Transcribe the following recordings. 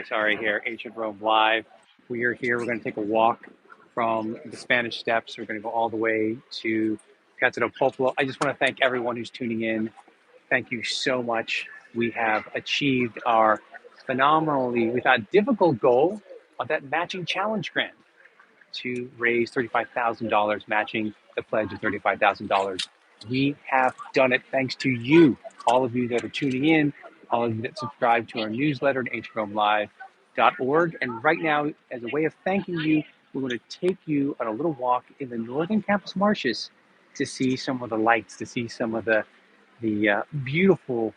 Sorry here, Ancient Rome Live. We are here. We're going to take a walk from the Spanish Steps. We're going to go all the way to Piazza del Popolo. I just want to thank everyone who's tuning in. Thank you so much. We have achieved our phenomenally, we thought, difficult goal of that matching challenge grant to raise $35,000, matching the pledge of $35,000. We have done it thanks to you, all of you that are tuning in, all of you that subscribe to our newsletter at ancientromelive.org. And right now, as a way of thanking you, we're going to take you on a little walk in the Northern Campus Martius to see some of the lights, to see some of the beautiful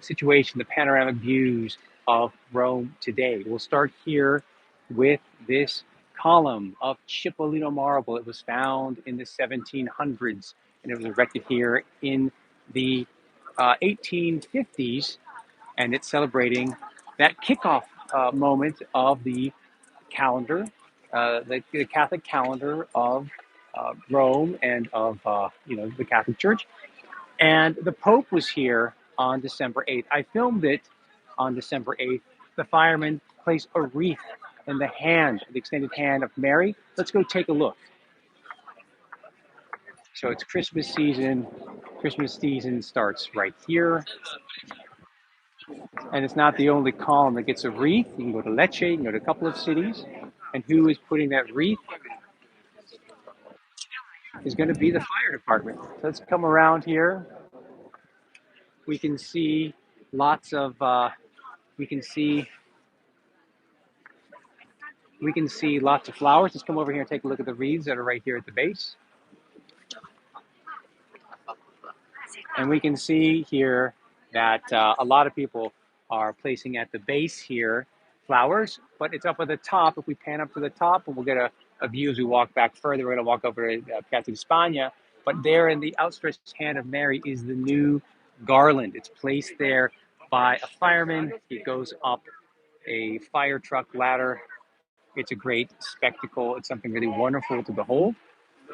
situation, the panoramic views of Rome today. We'll start here with this column of Cipollino marble. It was found in the 1700s, and it was erected here in the 1850s, and it's celebrating that kickoff moment of the calendar, the Catholic calendar of Rome and of the Catholic Church. And the Pope was here on December 8th. I filmed it on December 8th. The firemen placed a wreath in the hand, the extended hand of Mary. Let's go take a look. So it's Christmas season. Christmas season starts right here. And it's not the only column that gets a wreath. You can go to Lecce, you can go to a couple of cities. And who is putting that wreath? Is going to be the fire department. So let's come around here. We can see lots of, we can see lots of flowers. Let's come over here and take a look at the wreaths that are right here at the base. And we can see here that a lot of people are placing at the base here flowers, but it's up at the top. If we pan up to the top, and we'll get a view as we walk back further, we're going to walk over to Piazza di Spagna. But there in the outstretched hand of Mary is the new garland. It's placed there by a fireman. He goes up a fire truck ladder. It's a great spectacle. It's something really wonderful to behold.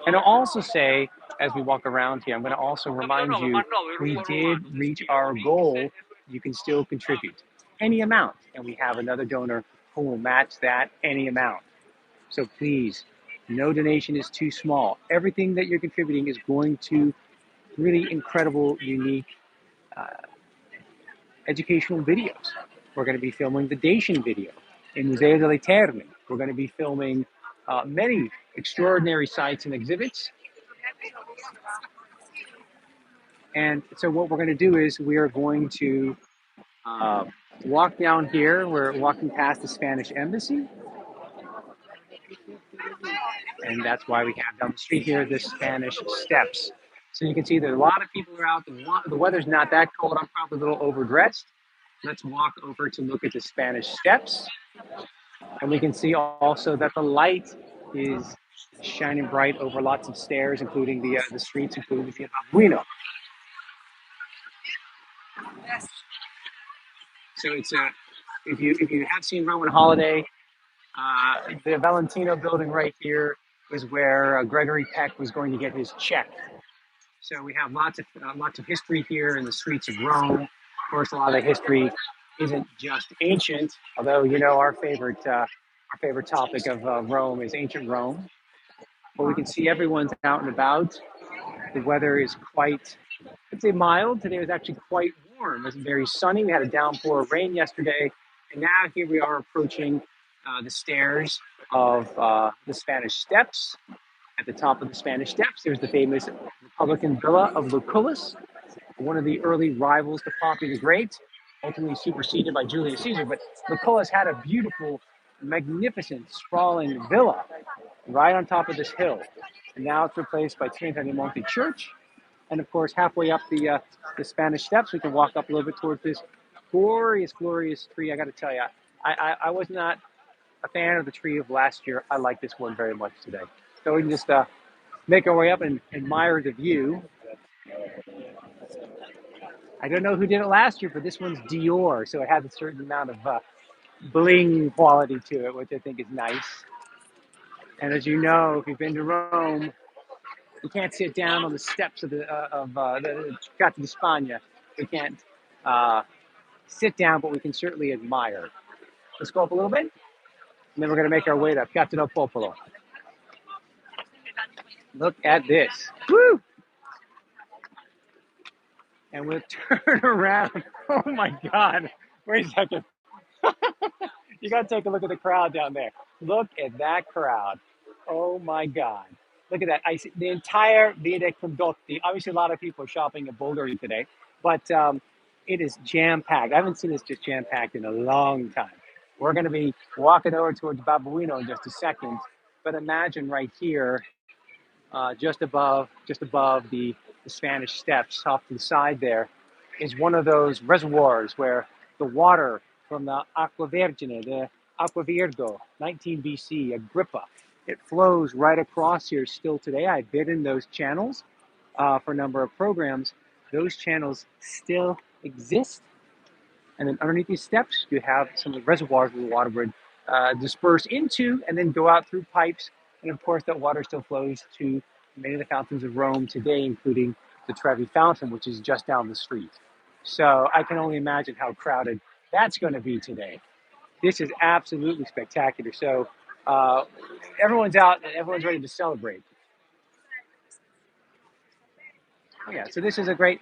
And I'll also say, as we walk around here, I'm going to also remind you, we did reach our goal. You can still contribute any amount. And we have another donor who will match that any amount. So please, no donation is too small. Everything that you're contributing is going to really incredible, unique educational videos. We're going to be filming the Dacian video in Museo delle Terme. We're going to be filming many extraordinary sites and exhibits. And so what we're going to do is we are going to walk down here. We're walking past the Spanish embassy. And that's why we have down the street here the Spanish Steps. So you can see that a lot of people are out. The weather's not that cold. I'm probably a little overdressed. Let's walk over to look at the Spanish Steps. And we can see also that the light is shining bright over lots of stairs, including the streets, including the Via Babuino. So it's if you have seen Roman Holiday, the Valentino building right here is where Gregory Peck was going to get his check. So we have lots of history here in the streets of Rome. Of course, a lot of the history isn't just ancient, although our favorite topic of Rome is ancient Rome. But we can see everyone's out and about. The weather is quite, I'd say, mild. Today was actually quite warm. It was very sunny. We had a downpour of rain yesterday, and now here we are approaching the stairs of the Spanish Steps. At the top of the Spanish Steps, there's the famous Republican villa of Lucullus, one of the early rivals to Pompey the Great, ultimately superseded by Julius Caesar. But Lucullus had a beautiful, magnificent, sprawling villa right on top of this hill. And now it's replaced by Trinita dei Monti Church. And of course, halfway up the Spanish Steps, we can walk up a little bit towards this glorious, glorious tree. I got to tell you, I was not a fan of the tree of last year. I like this one very much today. So we can just make our way up and admire the view. I don't know who did it last year, but this one's Dior, so it has a certain amount of bling quality to it, which I think is nice. And as you know, if you've been to Rome, you can't sit down on the steps of the Piazza di Spagna. You can't sit down, but we can certainly admire. Let's go up a little bit, and then we're going to make our way to Piazza del Popolo. Look at this. Woo! And we'll turn around. Oh my God. Wait a second. You got to take a look at the crowd down there. Look at that crowd. Oh my God. Look at that. I see the entire Via dei Condotti. Obviously, a lot of people are shopping at Bulgari today, but it is jam packed. I haven't seen this just jam packed in a long time. We're going to be walking over towards Babuino in just a second, but imagine right here, just above the Spanish Steps, off to the side there, is one of those reservoirs where the water from the Aqua Vergine, the Aqua Virgo, 19 BC, Agrippa, it flows right across here still today. I've been in those channels for a number of programs. Those channels still exist. And then underneath these steps, you have some of the reservoirs where the water would disperse into and then go out through pipes. And of course, that water still flows to many of the fountains of Rome today, including the Trevi Fountain, which is just down the street. So I can only imagine how crowded that's going to be today. This is absolutely spectacular. So uh, everyone's out and everyone's ready to celebrate. Oh, yeah, so this is the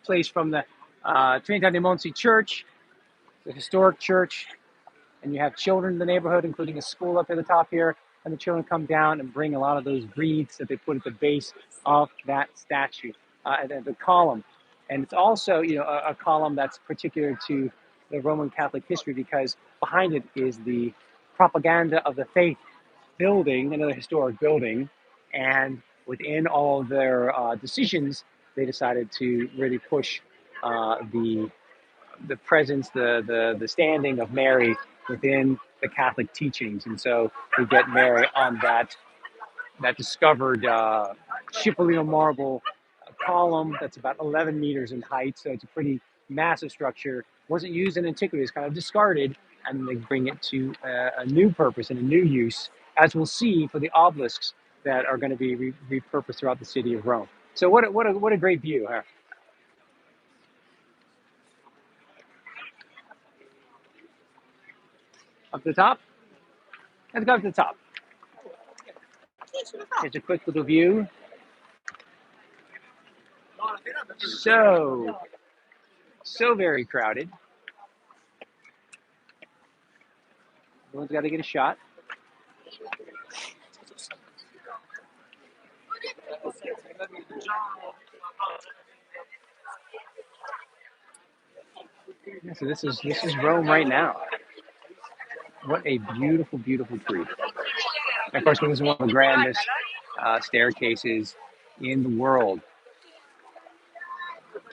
place from the Trinità dei Monti Church, the historic church, and you have children in the neighborhood, including a school up at the top here, and the children come down and bring a lot of those wreaths that they put at the base of that statue, and the column. And it's also, a column that's particular to the Roman Catholic history because behind it is the Propaganda of the Faith building, another historic building, and within all of their decisions, they decided to really push the presence, the standing of Mary within the Catholic teachings, and so we get Mary on that discovered Cipollino marble column that's about 11 meters in height. So it's a pretty massive structure. Wasn't used in antiquity; it's kind of discarded, and they bring it to a new purpose and a new use, as we'll see for the obelisks that are going to be repurposed throughout the city of Rome. So what a great view, huh? Up to the top. Let's go up to the top. Here's a quick little view. So very crowded. Everyone's got to get a shot. Yeah, so this is Rome right now. What a beautiful, beautiful tree. And of course, this is one of the grandest staircases in the world.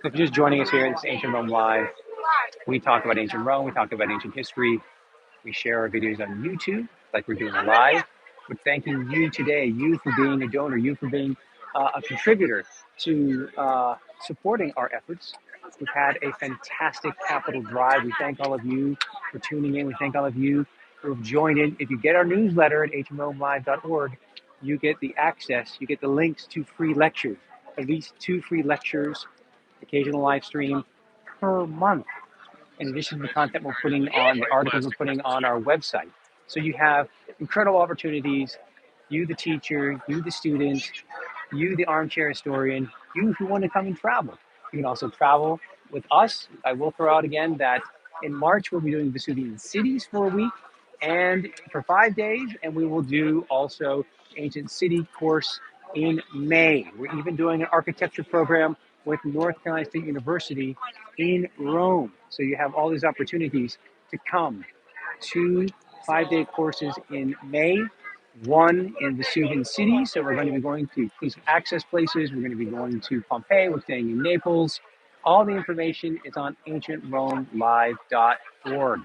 So if you're just joining us here, it's Ancient Rome Live. We talk about ancient Rome. We talk about ancient history. We share our videos on YouTube, like we're doing live. We're thanking you today, you for being a donor, you for being a contributor to supporting our efforts. We've had a fantastic capital drive. We thank all of you for tuning in. We thank all of you who have joined in. If you get our newsletter at ancientromelive.org, you get the access, you get the links to free lectures, at least 2 free lectures, occasional live stream per month, in addition to the content we're putting on, the articles we're putting on our website. So you have incredible opportunities. You, the teacher, you, the student, you, the armchair historian, you who want to come and travel. You can also travel with us. I will throw out again that in March, we'll be doing Vesuvian cities for a week and for 5 days, and we will do also ancient city course in May. We're even doing an architecture program with North Carolina State University in Rome. So you have all these opportunities to come. 2 5-day courses in May, one in Vesuvian City. So we're going to be going to exclusive access places. We're going to be going to Pompeii. We're staying in Naples. All the information is on ancientromelive.org.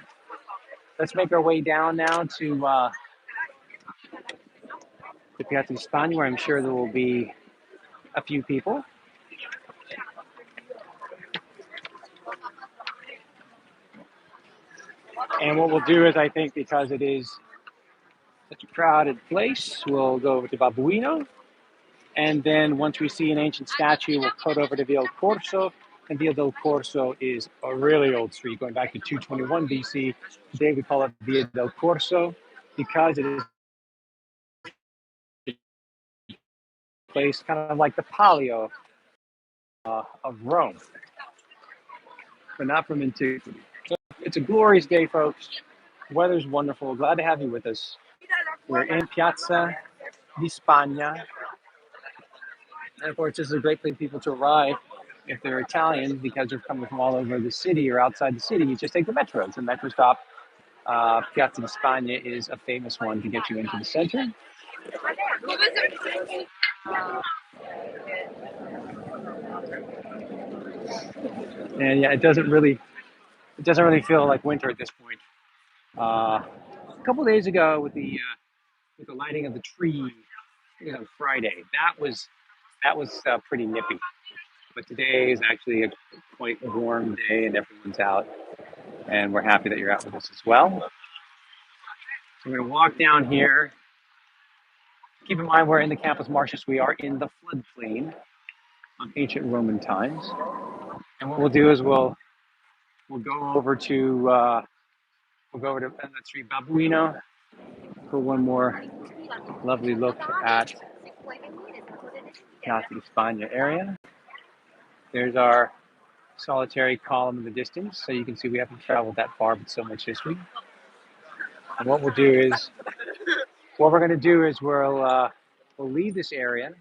Let's make our way down now to the Piazza di Spagna, where I'm sure there will be a few people. And what we'll do is, I think, because it is such a crowded place, we'll go over to Babuino. And then once we see an ancient statue, we'll cut over to Via Corso. And Via del Corso is a really old street going back to 221 BC. Today we call it Via del Corso because it is a place kind of like the Palio of Rome, but not from antiquity. So it's a glorious day, folks. Weather's wonderful. Glad to have you with us. We're in Piazza di Spagna. And of course, this is a great place for people to arrive if they're Italian because they're coming from all over the city or outside the city. You just take the metro. It's a metro stop. Piazza di Spagna is a famous one to get you into the center. And yeah, it doesn't really feel like winter at this point. A couple days ago with the lighting of the tree, I think it was on Friday. That was pretty nippy. But today is actually a quite warm day, and everyone's out, and we're happy that you're out with us as well. So we're going to walk down here. Keep in mind, we're in the Campus Martius. We are in the floodplain of ancient Roman times. And what we'll do is we'll go over to the street Babuino for one more lovely look at Piazza di Spagna area. There's our solitary column in the distance, so you can see we haven't traveled that far, but so much history. And what we're going to do is we'll leave this area.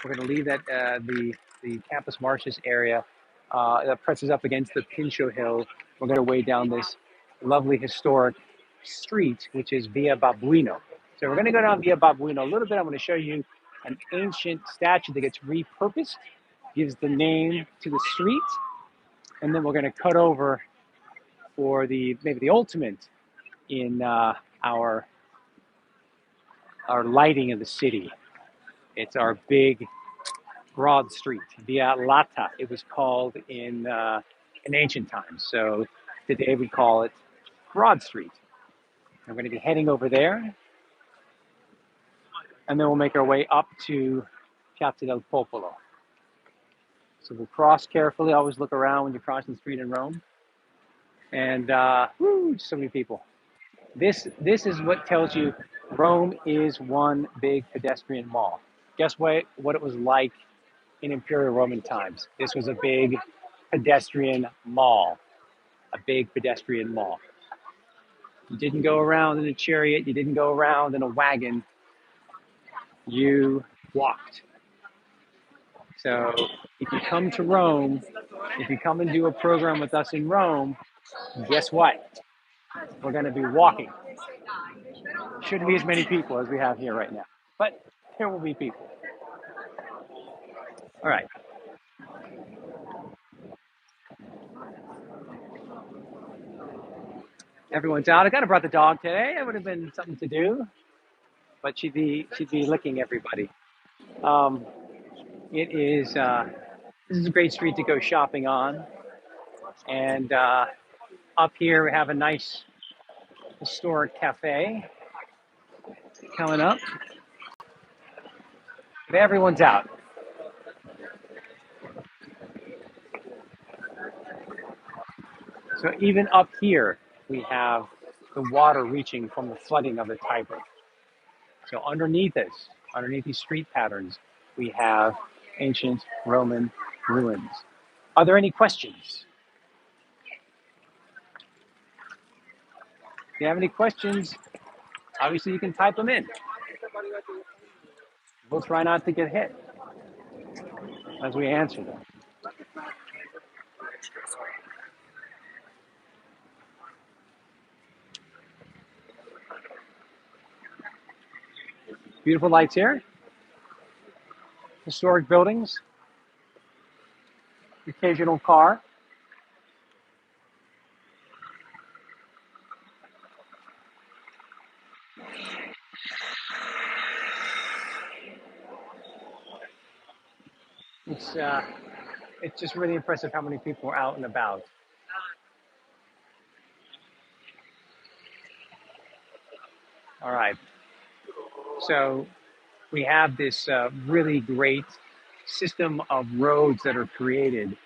We're going to leave that the Campus Martius area that presses up against the Pincho Hill. We're going to way down this lovely historic street, which is Via Babuino. So we're going to go down Via Babuino a little bit. I'm going to show you an ancient statue that gets repurposed, gives the name to the street, and then we're going to cut over for maybe the ultimate in our lighting of the city. It's our big broad street, Via Lata. It was called in ancient times. So today we call it Broad Street. I'm going to be heading over there, and then we'll make our way up to Piazza del Popolo. So we'll cross carefully. Always look around when you're crossing the street in Rome. And so many people. This is what tells you Rome is one big pedestrian mall. Guess what it was like in Imperial Roman times? This was a big pedestrian mall. A big pedestrian mall. You didn't go around in a chariot. You didn't go around in a wagon. You walked. So if you come to Rome, if you come and do a program with us in Rome, guess what? We're going to be walking. Shouldn't be as many people as we have here right now, but there will be people. All right. Everyone's out. I kind of brought the dog today. It would have been something to do, but she'd be licking everybody. It is this is a great street to go shopping on, and up here we have a nice historic cafe coming up. But everyone's out. So even up here, we have the water reaching from the flooding of the Tiber. So underneath these street patterns, we have ancient Roman ruins. Are there any questions? If you have any questions, obviously you can type them in. We'll try not to get hit as we answer them. Beautiful lights here. Historic buildings. Occasional car. It's just really impressive how many people are out and about. All right. So we have this really great system of roads that are created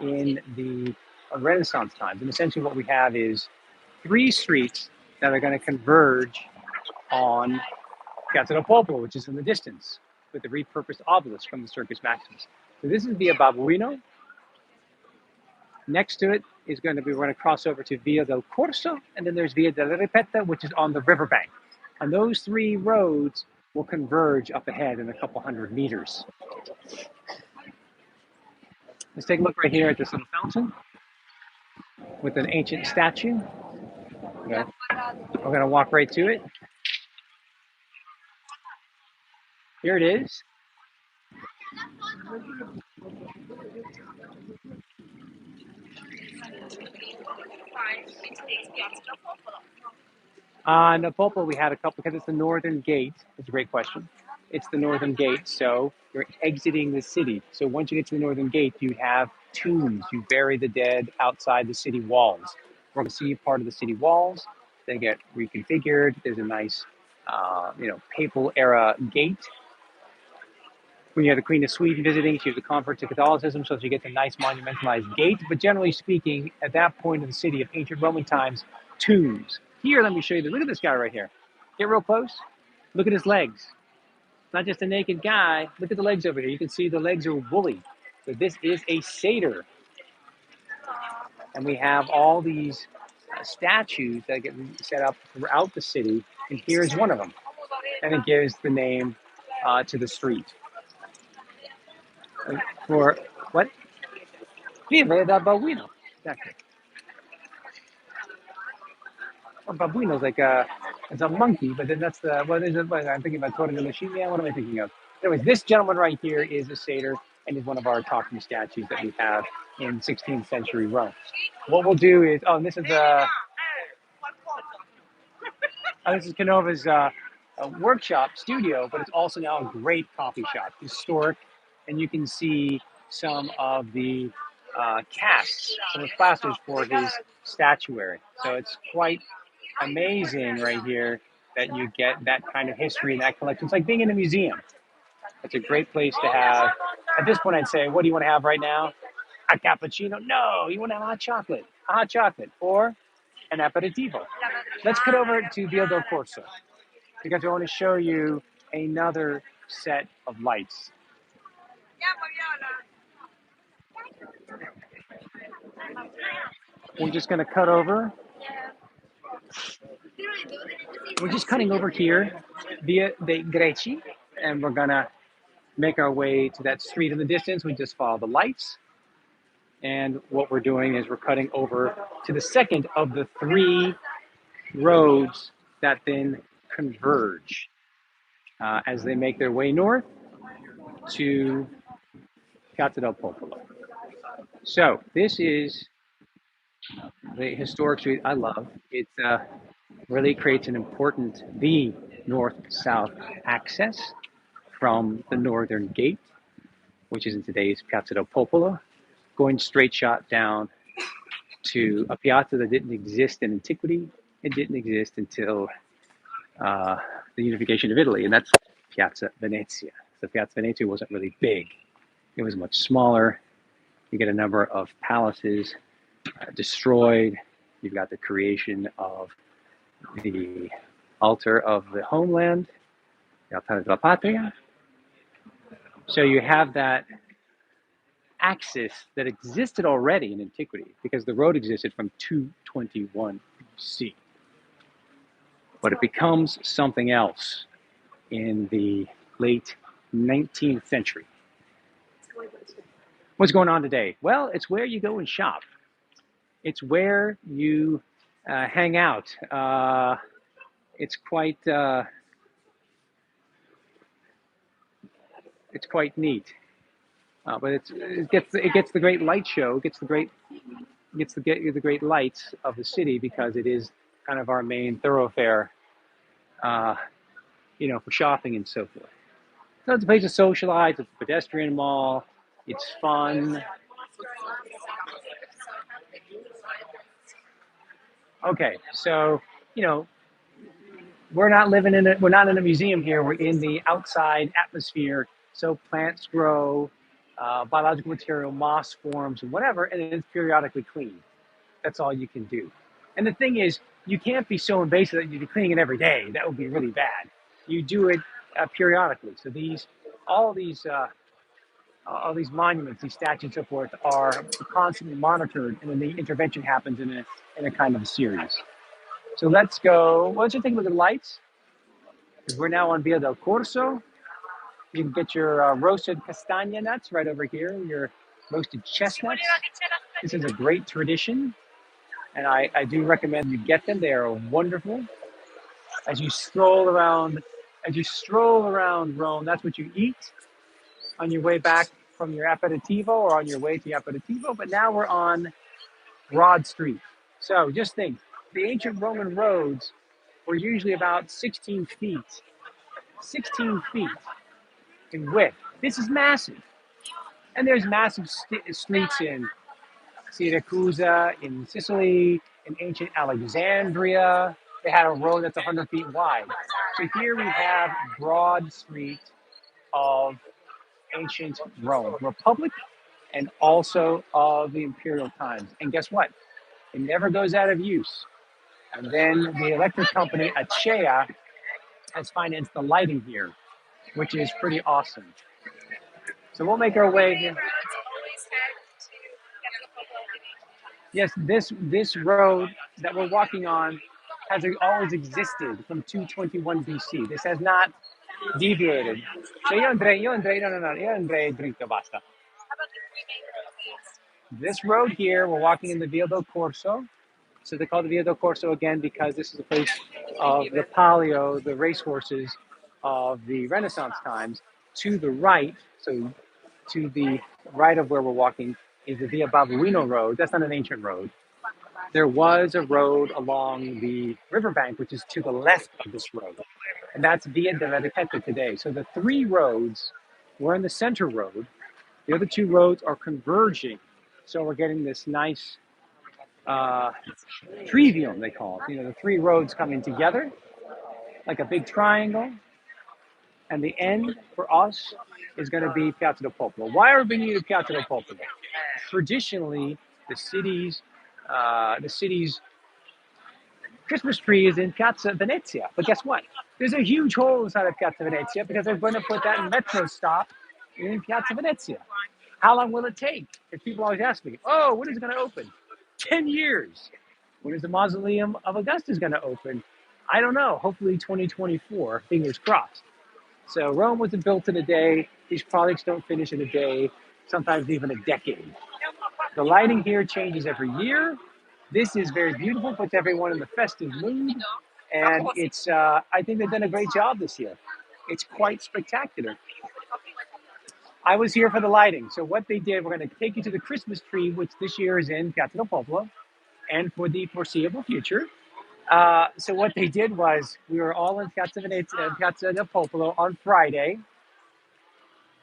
in the Renaissance times. And essentially what we have is three streets that are going to converge on Piazza del Popolo, which is in the distance, with the repurposed obelisk from the Circus Maximus. So this is Via Babuino. Next to it is going to be, we're going to cross over to Via del Corso, and then there's Via della Ripetta, which is on the riverbank. And those three roads will converge up ahead in a couple hundred meters. Let's take a look right here at this little fountain with an ancient statue. We're going to walk right to it. Here it is. On the Popolo, we had a couple, because it's the northern gate. It's a great question. It's the northern gate, so you're exiting the city. So once you get to the northern gate, you have tombs. You bury the dead outside the city walls. We're going to see part of the city walls. They get reconfigured. There's a nice, papal era gate. When you have the Queen of Sweden visiting, she was a convert to Catholicism, so you get the nice monumentalized gate. But generally speaking, at that point in the city of ancient Roman times, tombs. Here, let me show you. Look at this guy right here. Get real close. Look at his legs. Not just a naked guy. Look at the legs over here. You can see the legs are woolly. So this is a satyr. And we have all these statues that get set up throughout the city. And here's one of them. And it gives the name to the street. For what? Via Babuino. Exactly. Well, Babuino is like it's a monkey, but then that's the, I'm thinking about Torre della Scimmia. What am I thinking of? Anyways, this gentleman right here is a satyr and is one of our talking statues that we have in 16th century Rome. What we'll do is, this is Canova's workshop studio, but it's also now a great coffee shop, historic, and you can see some of the casts, some of the plasters for his statuary. So it's quite amazing right here that you get that kind of history in that collection. It's like being in a museum. It's a great place to have. At this point, I'd say, what do you want to have right now? A cappuccino? No, you want to have a hot chocolate, or an aperitivo. Let's cut over to Via del Corso because I want to show you another set of lights. We're just going to cut over. We're just cutting over here, Via dei Greci, and we're going to make our way to that street in the distance. We just follow the lights. And what we're doing is we're cutting over to the second of the three roads that then converge as they make their way north to Piazza del Popolo. So this is the historic street I love. It really creates the north-south access from the northern gate, which is in today's Piazza del Popolo, going straight shot down to a piazza that didn't exist in antiquity. It didn't exist until the unification of Italy, and that's Piazza Venezia. So Piazza Venezia wasn't really big. It was much smaller. You get a number of palaces destroyed. You've got the creation of the altar of the homeland, the altar de la patria. So you have that axis that existed already in antiquity because the road existed from 221 BC. But it becomes something else in the late 19th century. What's going on today? Well, it's where you go and shop. It's where you hang out. It's quite neat. But it gets the great light show. It gets the great lights of the city because it is kind of our main thoroughfare, for shopping and so forth. So it's a place to socialize. It's a pedestrian mall. It's fun. Okay, so we're not in a museum here. We're in the outside atmosphere. So plants grow. biological material, moss forms, whatever, and it's periodically cleaned. That's all you can do. And the thing is, you can't be so invasive that you're cleaning it every day. That would be really bad. You do it periodically. So all these, all these monuments, these statues, and so forth, are constantly monitored, and then the intervention happens in a kind of a series. So let's go. Well, let's just take a look at the lights. We're now on Via del Corso. You can get your roasted castagna nuts right over here. Your roasted chestnuts. This is a great tradition, and I do recommend you get them. They are wonderful. As you stroll around, as you stroll around Rome, that's what you eat on your way back from your aperitivo or on your way to your aperitivo. But now we're on Broad Street. So just think, the ancient Roman roads were usually about 16 feet in width. This is massive. And there's massive streets in Syracuse, in Sicily, in ancient Alexandria. They had a road that's 100 feet wide. So here we have Broad Street of ancient Rome, Republic, and also of the imperial times. And guess what? It never goes out of use. And then the electric company, Acea, has financed the lighting here, which is pretty awesome. So we'll make our way here. Yes, this road that we're walking on has always existed from 221 BC. This has not deviated. So io andrei dritto, basta. This road here, we're walking in the Via del Corso. So they call it the Via del Corso again because this is the place of the palio, the racehorses of the Renaissance times. To the right, so to the right of where we're walking, is the Via Babuino road. That's not an ancient road. There was a road along the riverbank, which is to the left of this road. And that's Via della Ripetta today. So the three roads, we're in the center road. The other two roads are converging. So we're getting this nice trivium, they call it. The three roads coming together like a big triangle. And the end for us is going to be Piazza del Popolo. Why are we bringing you to Piazza del Popolo? Traditionally, the city's Christmas tree is in Piazza Venezia. But guess what? There's a huge hole inside of Piazza Venezia because they're going to put that metro stop in Piazza Venezia. How long will it take? If people always ask me, oh, when is it going to open? 10 years. When is the mausoleum of Augustus going to open? I don't know. Hopefully 2024. Fingers crossed. So Rome wasn't built in a day. These projects don't finish in a day, sometimes even a decade. The lighting here changes every year. This is very beautiful, puts everyone in the festive mood. And I think they've done a great job this year. It's quite spectacular. I was here for the lighting. So what they did, we're going to take you to the Christmas tree, which this year is in Piazza del Popolo, and for the foreseeable future. So what they did was we were all in Piazza Venezia, Piazza del Popolo on Friday.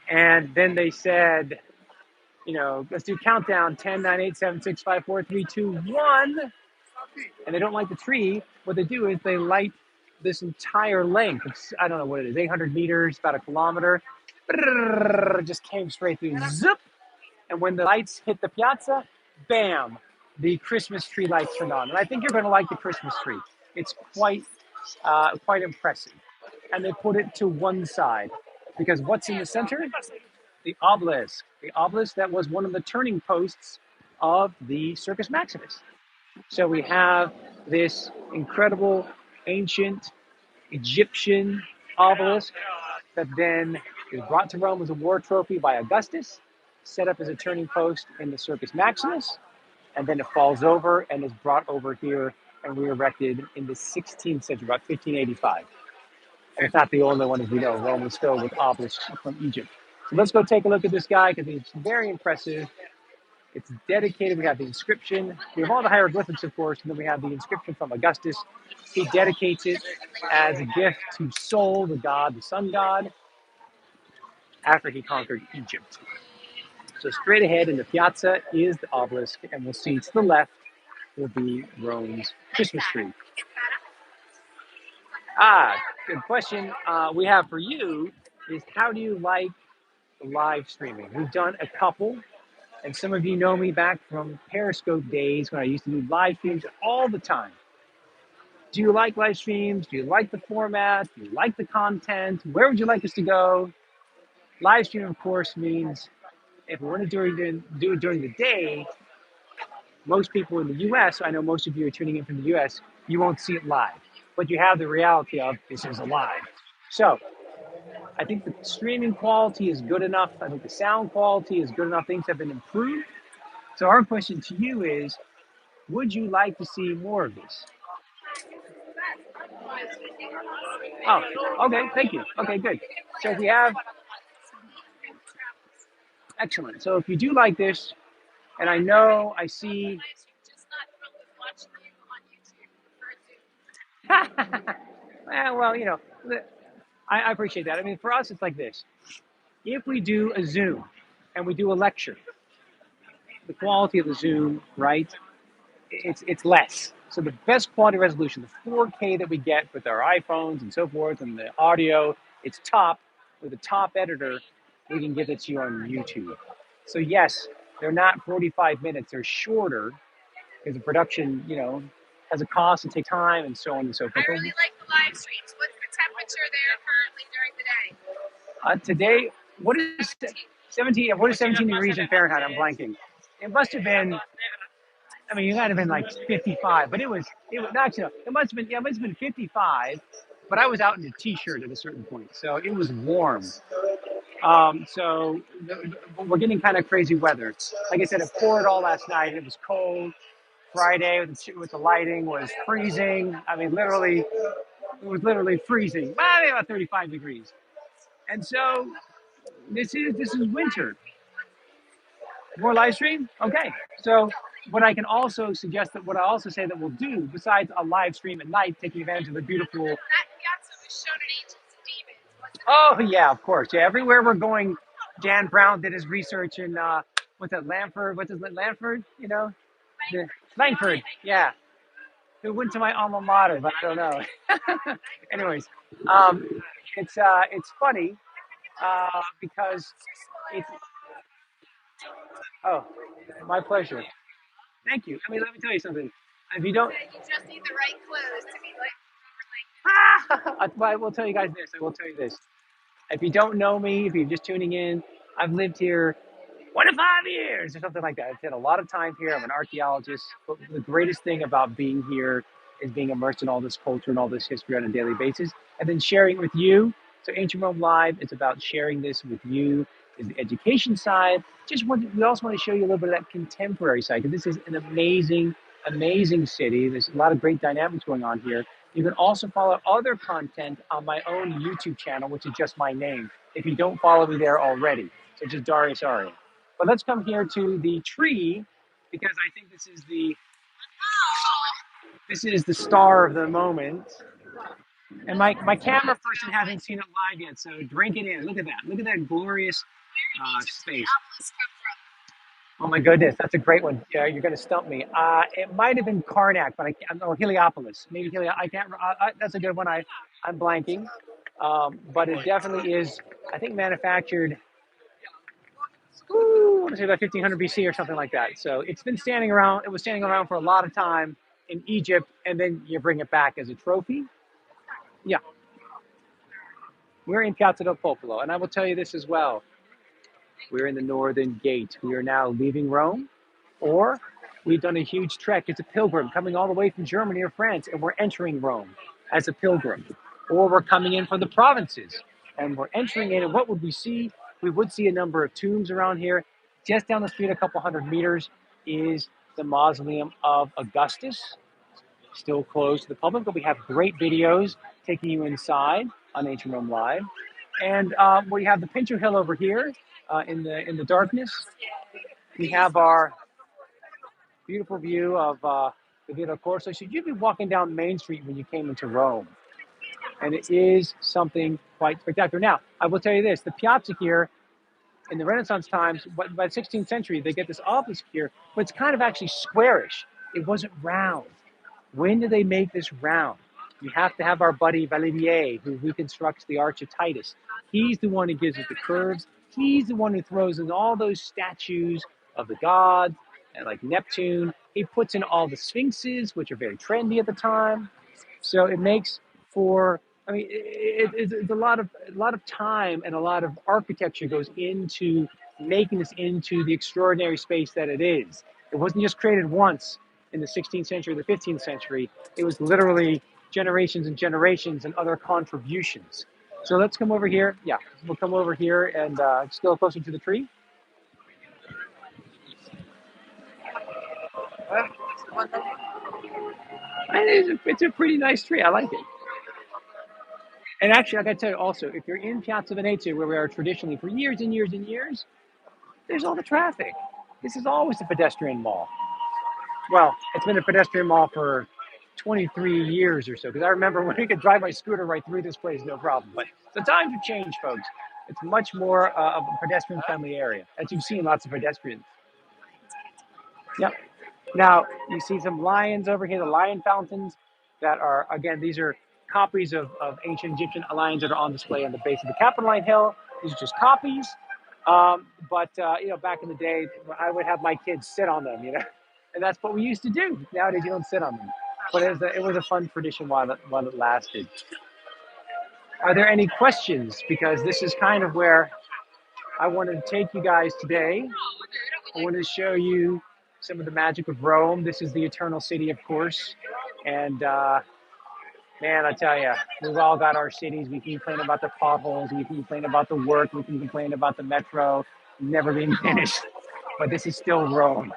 And then they said, let's do countdown 10, 9, 8, 7, 6, 5, 4, 3, 2, 1. And they don't light the tree. What they do is they light this entire length. I don't know what it is, 800 meters, about a kilometer. Just came straight through. Zip. And when the lights hit the piazza, bam, the Christmas tree lights turned on. And I think you're going to like the Christmas tree. It's quite impressive. And they put it to one side because what's in the center? The obelisk. The obelisk that was one of the turning posts of the Circus Maximus. So we have this incredible ancient Egyptian obelisk that then is brought to Rome as a war trophy by Augustus, set up as a turning post in the Circus Maximus, and then it falls over and is brought over here and re-erected in the 16th century, about 1585. And it's not the only one, as we know. Rome was filled with obelisks from Egypt. So let's go take a look at this guy because it's very impressive. It's dedicated. We have the inscription. We have all the hieroglyphics, of course, and then we have the inscription from Augustus. He dedicates it as a gift to Sol, the god, the sun god, after he conquered Egypt. So straight ahead in the piazza is the obelisk, and we'll see to the left will be Rome's Christmas tree. Good question we have for you is how do you like live streaming. We've done a couple, and some of you know me back from Periscope days when I used to do live streams all the time. Do you like live streams? Do you like the format? Do you like the content? Where would you like us to go? Live stream, of course, means if we want to do it during the day, most people in the US, I know most of you are tuning in from the US, you won't see it live. But you have the reality of this is live. So I think the streaming quality is good enough. I think the sound quality is good enough. Things have been improved. So our question to you is, would you like to see more of this? Oh, okay, thank you. Okay, good. So we have, excellent. So if you do like this, and I know I see, well, I appreciate that. I mean, for us, it's like this. If we do a Zoom and we do a lecture, the quality of the Zoom, right? It's less. So the best quality resolution, the 4K that we get with our iPhones and so forth, and the audio, it's top. With a top editor, we can give it to you on YouTube. So yes, they're not 45 minutes; they're shorter because the production, has a cost and take time and so on and so forth. I really like the live streams. What's the temperature there currently during the day? Today, what is 17? What is 17 degrees in Fahrenheit? I'm blanking. It must have been. I mean, it might have been like 55, but it was actually no, it must have been, yeah, it must have been 55, but I was out in a t-shirt at a certain point, so it was warm. We're getting kind of crazy weather. Like I said, it poured all last night. It was cold. Friday with the lighting was freezing. I mean, literally, it was literally freezing. Well, maybe about 35 degrees. And so this is winter. More live stream? Okay. So what I can also suggest that what I also say that we'll do, besides a live stream at night, taking advantage of the beautiful. That piazza was shown in Ancients and Demons. Oh yeah, of course. Yeah, everywhere we're going, Dan Brown did his research in what's that, Lanford? What's it, Lanford? Langford. Yeah. Who went to my alma mater, but I don't know. Anyways, it's funny because it's. Oh, my pleasure. Thank you. I mean, let me tell you something. If you don't, You just need the right clothes to be like. I will tell you guys this. I will tell you this. If you don't know me, if you're just tuning in, I've lived here 25 years or something like that. I've spent a lot of time here. I'm an archaeologist. But the greatest thing about being here is being immersed in all this culture and all this history on a daily basis, and then sharing it with you. So Ancient Rome Live is about sharing this with you. Is the education side. We also want to show you a little bit of that contemporary side, because this is an amazing, amazing city. There's a lot of great dynamics going on here. You can also follow other content on my own YouTube channel, which is just my name, if you don't follow me there already. So just Darius Aria. But let's come here to the tree, because I think this is the star of the moment. And my camera person hasn't seen it live yet, so drink it in. Look at that. Look at that glorious space. Oh my goodness, that's a great one. Yeah, you're going to stump me. It might have been Karnak, but or Heliopolis. Maybe I can't. That's a good one. I'm blanking, but it definitely is. I think manufactured. I want to say about 1500 BC or something like that. So it's been standing around. It was standing around for a lot of time in Egypt, and then you bring it back as a trophy. Yeah, we're in Piazza del Popolo, and I will tell you this as well. We're in the Northern Gate. We are now leaving Rome, or we've done a huge trek. It's a pilgrim coming all the way from Germany or France, and we're entering Rome as a pilgrim. Or we're coming in from the provinces, and we're entering in, and what would we see? We would see a number of tombs around here. Just down the street, a couple hundred meters, is the mausoleum of Augustus, still closed to the public, but we have great videos taking you inside on Ancient Rome Live. And we have the Pincho Hill over here in the darkness. We have our beautiful view of the Via Corso. So you'd be walking down Main Street when you came into Rome. And it is something quite spectacular. Now, I will tell you this, the piazza here, in the Renaissance times, by the 16th century, they get this obelisk here, but it's kind of actually squarish. It wasn't round. When did they make this round? You have to have our buddy Valivier, who reconstructs the Arch of Titus. He's the one who gives it the curves. He's the one who throws in all those statues of the gods and like Neptune. He puts in all the sphinxes, which are very trendy at the time. So it makes for, I mean, it's a lot of time and a lot of architecture goes into making this into the extraordinary space that it is. It wasn't just created once in the 16th century, the 15th century. It was literally generations and generations and other contributions. So let's come over here. Yeah, we'll come over here and just go closer to the tree. And it's a pretty nice tree. I like it. And actually, I got to tell you also, if you're in Piazza Venezia, where we are traditionally for years and years and years, there's all the traffic. This is always a pedestrian mall. Well, it's been a pedestrian mall for 23 years or so, because I remember when I could drive my scooter right through this place, no problem. But the times have changed, folks. It's much more of a pedestrian-friendly area. As you've seen, lots of pedestrians. Yep. Now, you see some lions over here, the lion fountains that are, again, these are copies of ancient Egyptian lions that are on display on the base of the Capitoline Hill. These are just copies. But back in the day, I would have my kids sit on them, and that's what we used to do. Nowadays, you don't sit on them. But it was a fun tradition while it lasted. Are there any questions? Because this is kind of where I wanted to take you guys today. I wanted to show you some of the magic of Rome. This is the Eternal City, of course. And man, I tell you, we've all got our cities. We can complain about the potholes. We can complain about the work. We can complain about the metro never being finished. But this is still Rome.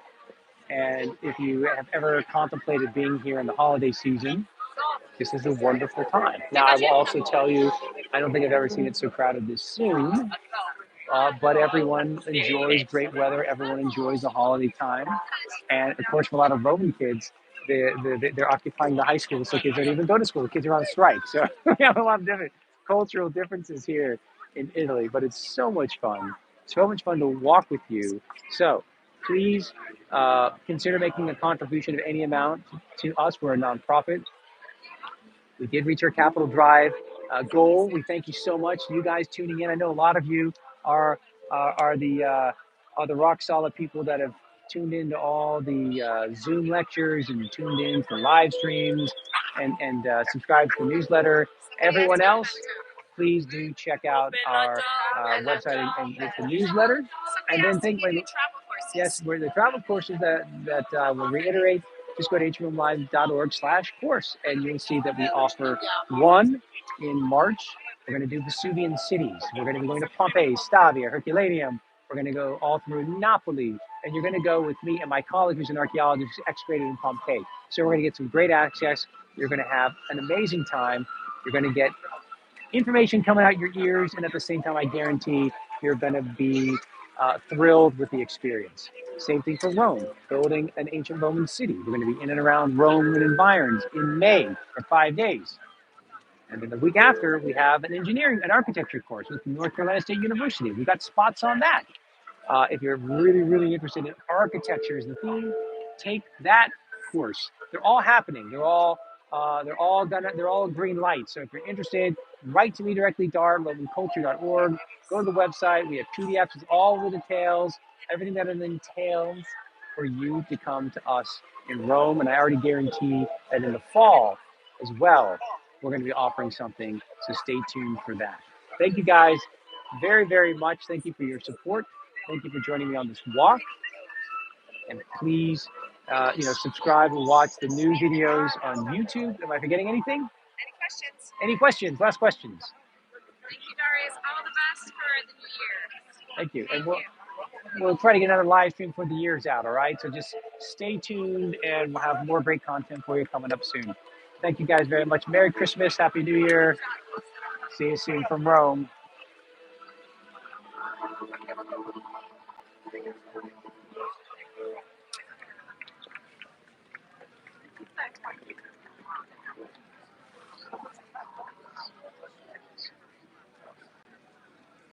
And if you have ever contemplated being here in the holiday season, this is a wonderful time. Now, I will also tell you, I don't think I've ever seen it so crowded this soon. But everyone enjoys great weather. Everyone enjoys the holiday time. And of course, for a lot of Roman kids, they're occupying the high school, so kids don't even go to school. The kids are on strike. So we have a lot of different cultural differences here in Italy, but it's so much fun. So much fun to walk with you. So please consider making a contribution of any amount to us. We're a nonprofit. We did reach our Capital Drive goal. We thank you so much, you guys tuning in. I know a lot of you are the rock solid people that have tuned into all the Zoom lectures and tuned in for live streams and subscribed to the newsletter. Everyone else, please do check out our website and get the newsletter. And then yes, we're the travel courses that will reiterate. Just go to hmlive.org/course, and you'll see that we offer one in March. We're going to do Vesuvian cities. We're going to be going to Pompeii, Stavia, Herculaneum. We're going to go all through Napoli, and you're going to go with me and my colleague who's an archaeologist who's excavated in Pompeii. So we're going to get some great access. You're going to have an amazing time. You're going to get information coming out your ears, and at the same time, I guarantee you're going to be thrilled with the experience. Same thing for Rome, building an ancient Roman city. We're going to be in and around Rome and environs in May for 5 days. And then the week after, we have an architecture course with North Carolina State University. We've got spots on that. If you're really, really interested in architecture as the theme, take that course. They're all happening. They're all green lights. So if you're interested, write to me directly, dar@romanculture.org. Go to the website. We have PDFs with all the details, everything that it entails for you to come to us in Rome. And I already guarantee that in the fall as well, we're going to be offering something. So stay tuned for that. Thank you guys very, very much. Thank you for your support. Thank you for joining me on this walk. And please, subscribe and watch the new videos on YouTube. Am I forgetting anything? Any questions? Any questions? Last questions. Thank you, Darius. All the best for the new year. Thank you. And we'll try to get another live stream for the year's out, all right? So just stay tuned, and we'll have more great content for you coming up soon. Thank you guys very much. Merry Christmas. Happy New Year. See you soon from Rome.